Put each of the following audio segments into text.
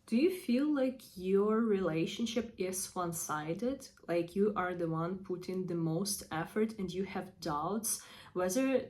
Do you feel like your relationship is one-sided? Like you are the one putting the most effort and you have doubts whether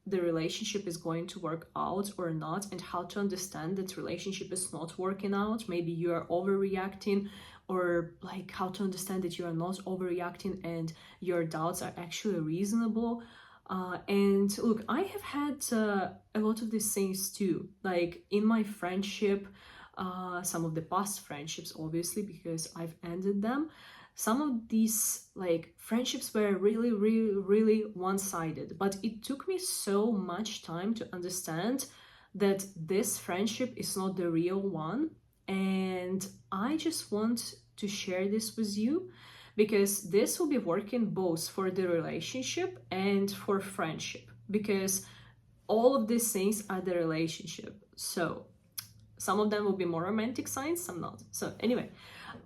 the relationship is going to work out or not, and how to understand that relationship is not working out? Maybe you are overreacting, or like how to understand that you are not overreacting and your doubts are actually reasonable. And look, I have had a lot of these things too, like in my friendship, some of the past friendships, obviously, because I've ended them. Some of these like friendships were really, really, really one-sided, but it took me so much time to understand that this friendship is not the real one. And I just want to share this with you because this will be working both for the relationship and for friendship, because all of these things are the relationship. So some of them will be more romantic signs, some not. So anyway,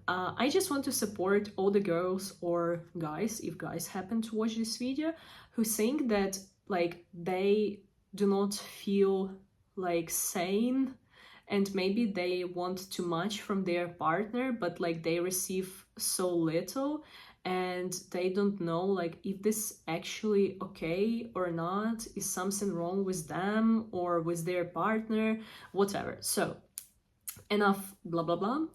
I just want to support all the girls or guys, if guys happen to watch this video, who think that like they do not feel like sane, and maybe they want too much from their partner, but like they receive so little, and they don't know like if this actually okay or not, is something wrong with them or with their partner, whatever. So enough blah blah blah.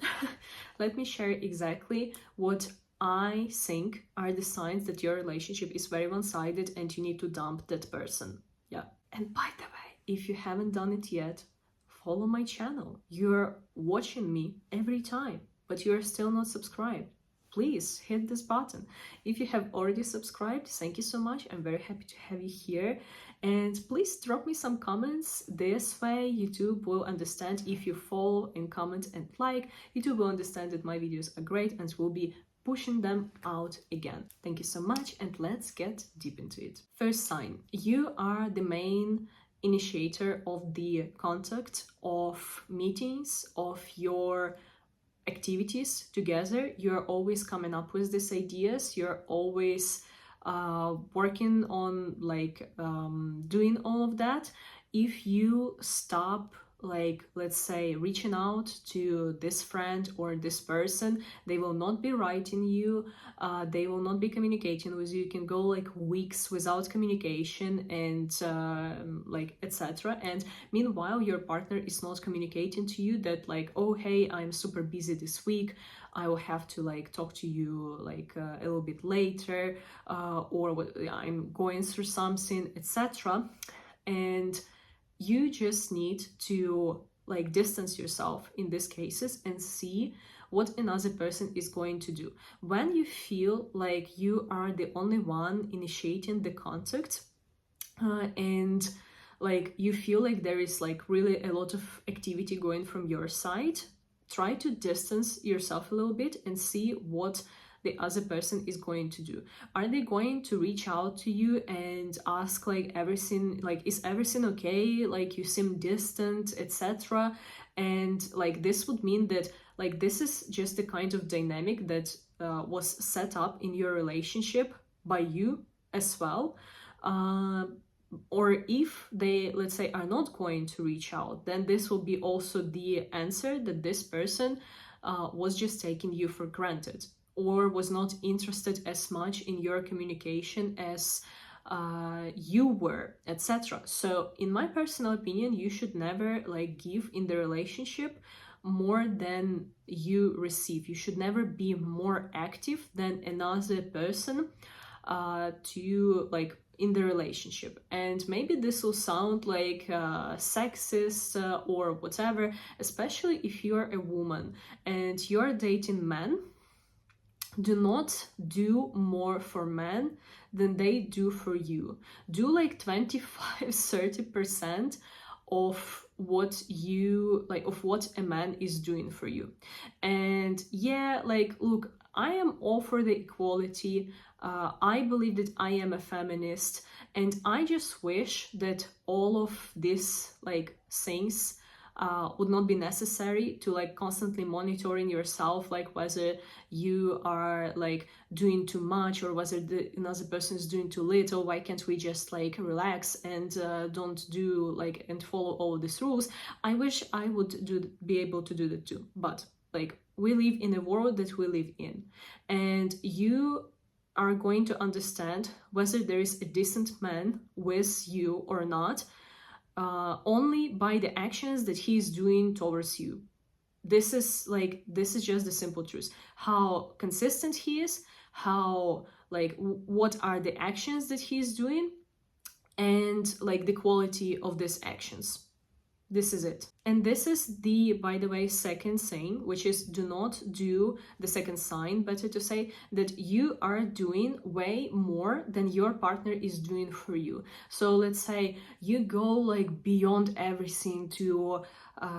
Let me share exactly what I think are the signs that your relationship is very one-sided and you need to dump that person. Yeah. And by the way, if you haven't done it yet, follow my channel. You're watching me every time, but you're still not subscribed. Please hit this button. If you have already subscribed, thank you so much. I'm very happy to have you here. And please drop me some comments. This way YouTube will understand. If you follow and comment and like, YouTube will understand that my videos are great and will be pushing them out again. Thank you so much, and let's get deep into it. First sign, you are the main initiator of the contact, of meetings, of your activities together. You're always coming up with these ideas. You're always working on like doing all of that. If you stop, like let's say, reaching out to this friend or this person, they will not be writing you, they will not be communicating with you. You can go like weeks without communication, and like etc. And meanwhile your partner is not communicating to you that like, oh hey, I'm super busy this week, I will have to like talk to you like a little bit later, or I'm going through something, etc. And you just need to like distance yourself in these cases and see what another person is going to do. When you feel like you are the only one initiating the contact, and like you feel like there is like really a lot of activity going from your side, try to distance yourself a little bit and see what the other person is going to do. Are they going to reach out to you and ask like everything, like is everything okay, like you seem distant, etc. And like this would mean that like this is just the kind of dynamic that was set up in your relationship by you as well. Or if they, let's say, are not going to reach out, then this will be also the answer that this person was just taking you for granted, or was not interested as much in your communication as you were, etc. So in my personal opinion, you should never like give in the relationship more than you receive. You should never be more active than another person to like in the relationship. And maybe this will sound like sexist or whatever, especially if you're a woman and you're dating men. Do not do more for men than they do for you. Do like 25-30% of what you like, of what a man is doing for you. And yeah, like look, I am all for the equality. I believe that I am a feminist, and I just wish that all of these like things would not be necessary to like constantly monitoring yourself, like whether you are like doing too much or whether another person is doing too little. Why can't we just like relax and don't do like and follow all these rules? I wish I would be able to do that too, but like we live in a world that we live in, and you are going to understand whether there is a decent man with you or not only by the actions that he is doing towards you. This is just the simple truth. How consistent he is, how like what are the actions that he is doing, and like the quality of these actions. This is it. And this is the, by the way, second saying, which is do not do the second sign, better to say that you are doing way more than your partner is doing for you. So let's say you go like beyond everything to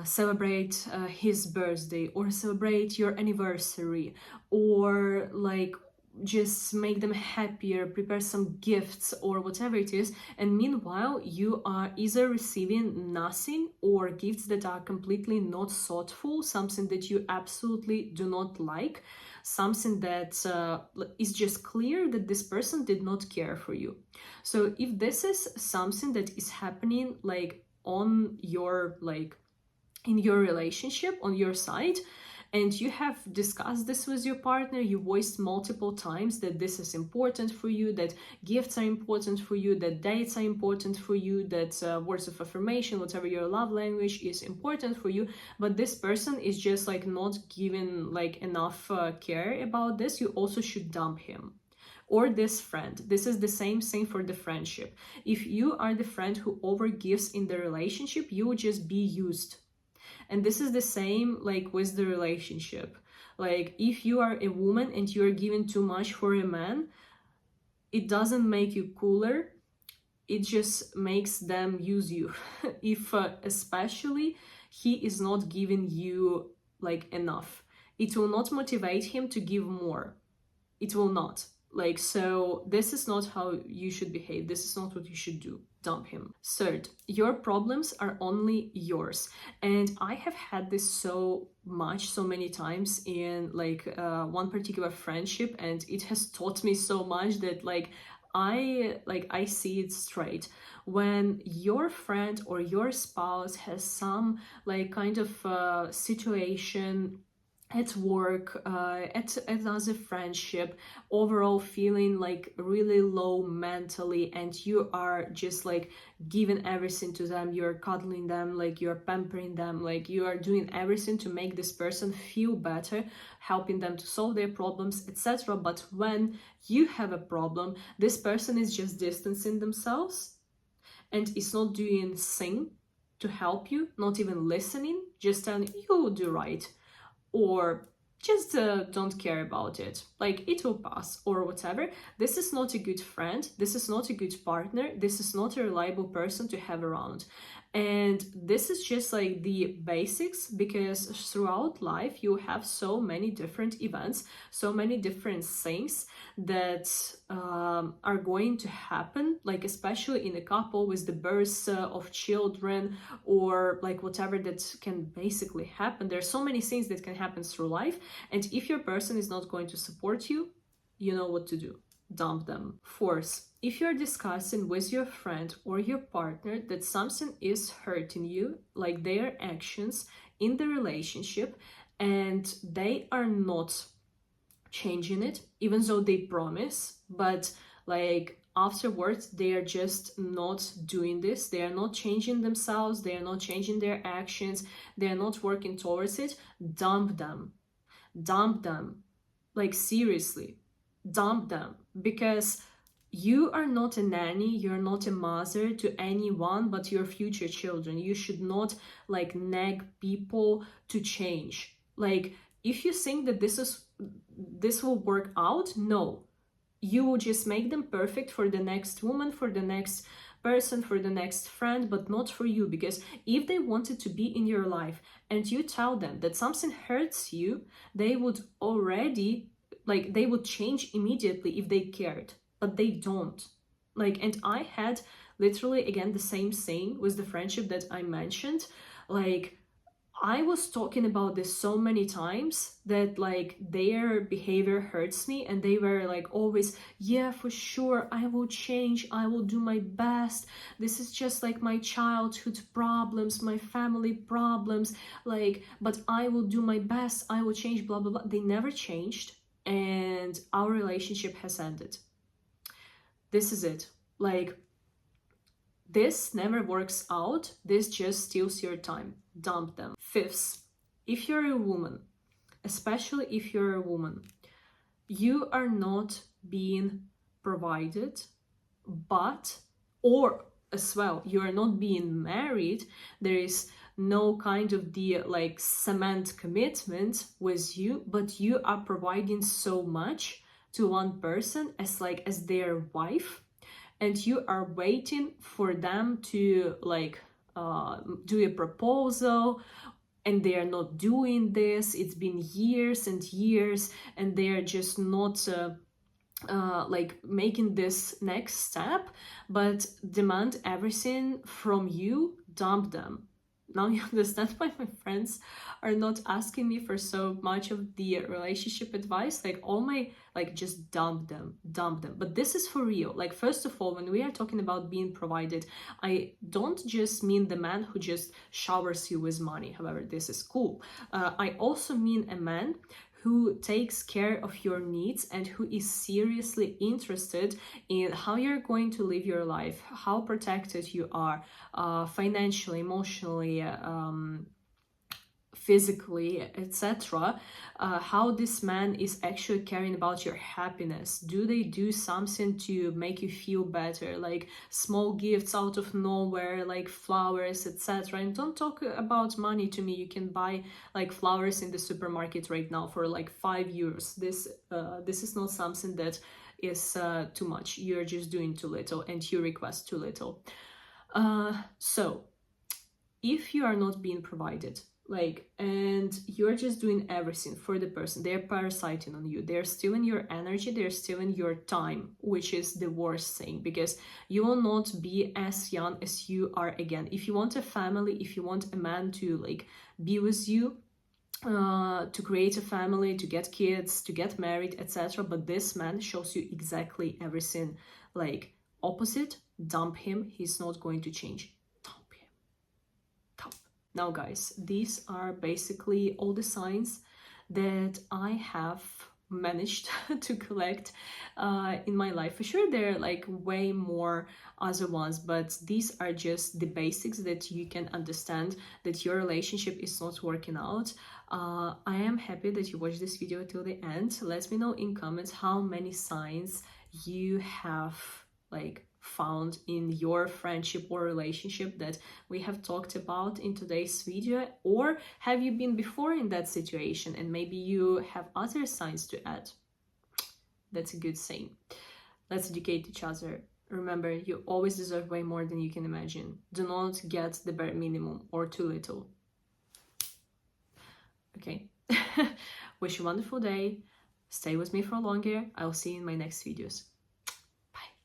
celebrate his birthday or celebrate your anniversary, or like just make them happier, prepare some gifts or whatever it is, and meanwhile you are either receiving nothing or gifts that are completely not thoughtful, something that you absolutely do not like, something that is just clear that this person did not care for you. So if this is something that is happening like on your like in your relationship on your side, and you have discussed this with your partner, you voiced multiple times that this is important for you, that gifts are important for you, that dates are important for you, that words of affirmation, whatever your love language, is important for you, but this person is just like not giving like enough care about this, you also should dump him. Or this friend. This is the same thing for the friendship. If you are the friend who overgives in the relationship, you will just be used. And this is the same like with the relationship. Like if you are a woman and you are giving too much for a man, it doesn't make you cooler, it just makes them use you. If especially he is not giving you like enough, it will not motivate him to give more. It will not. Like, so this is not how you should behave. This is not what you should do. Dump him. Third, your problems are only yours. And I have had this so many times in like one particular friendship, and it has taught me so much that I see it straight. When your friend or your spouse has some like kind of situation at work, at another friendship, overall feeling like really low mentally, and you are just like giving everything to them, you're cuddling them, like you're pampering them, like you are doing everything to make this person feel better, helping them to solve their problems, etc. But when you have a problem, this person is just distancing themselves and is not doing a thing to help you, not even listening, just telling you do right, or just don't care about it, like it will pass or whatever. This is not a good friend, this is not a good partner, this is not a reliable person to have around. And this is just like the basics, because throughout life you have so many different events, so many different things that are going to happen, like especially in a couple with the birth of children, or like whatever that can basically happen. There's so many things that can happen through life, and if your person is not going to support you, you know what to do. Dump them. Fourth, if you're discussing with your friend or your partner that something is hurting you, like their actions in the relationship, and they are not changing it, even though they promise, but like afterwards they are just not doing this, they are not changing themselves, they are not changing their actions, they are not working towards it, dump them. Dump them. Like seriously, dump them. Because you are not a nanny, you're not a mother to anyone but your future children. You should not like nag people to change. Like if you think that this will work out, no. You will just make them perfect for the next woman, for the next person, for the next friend, but not for you. Because if they wanted to be in your life and you tell them that something hurts you, they would already, like, they would change immediately if they cared, but they don't. Like, and I had literally again the same thing with the friendship that I mentioned. Like, I was talking about this so many times that like their behavior hurts me, and they were like always, yeah, for sure, I will change, I will do my best. This is just like my childhood problems, my family problems, like, but I will do my best, I will change, blah, blah, blah. They never changed, and our relationship has ended. This is it. Like, this never works out. This just steals your time. Dump them. Fifth, if you're a woman, especially if you're a woman, you are not being provided, but, or as well, you are not being married. There is no kind of the like cement commitment with you, but you are providing so much to one person as like as their wife, and you are waiting for them to like do a proposal, and they are not doing this. It's been years and years, and they are just not like making this next step, but demand everything from you. Dump them. Now you understand why my friends are not asking me for so much of the relationship advice. Like all my, like, just dump them. But this is for real. Like, first of all, when we are talking about being provided, I don't just mean the man who just showers you with money. However, this is cool. I also mean a man who takes care of your needs and who is seriously interested in how you're going to live your life, how protected you are, financially, emotionally, physically, etc. How this man is actually caring about your happiness. Do they do something to make you feel better, like small gifts out of nowhere, like flowers, etc. And don't talk about money to me. You can buy like flowers in the supermarket right now for like €5. This is not something that is too much. You're just doing too little, and you request too little. So if you are not being provided, like, and you're just doing everything for the person, they're parasiting on you, they're stealing your energy, they're stealing your time, which is the worst thing, because you will not be as young as you are again. If you want a family, if you want a man to like be with you, to create a family, to get kids, to get married, etc., but this man shows you exactly everything like opposite, dump him. He's not going to change. Now, guys, these are basically all the signs that I have managed to collect in my life. For sure, there are like way more other ones, but these are just the basics that you can understand that your relationship is not working out. I am happy that you watched this video till the end. Let me know in comments how many signs you have like found in your friendship or relationship that we have talked about in today's video, or have you been before in that situation and maybe you have other signs to add. That's a good saying. Let's educate each other. Remember, you always deserve way more than you can imagine. Do not get the bare minimum or too little. Okay. Wish you a wonderful day. Stay with me for longer. I'll see you in my next videos.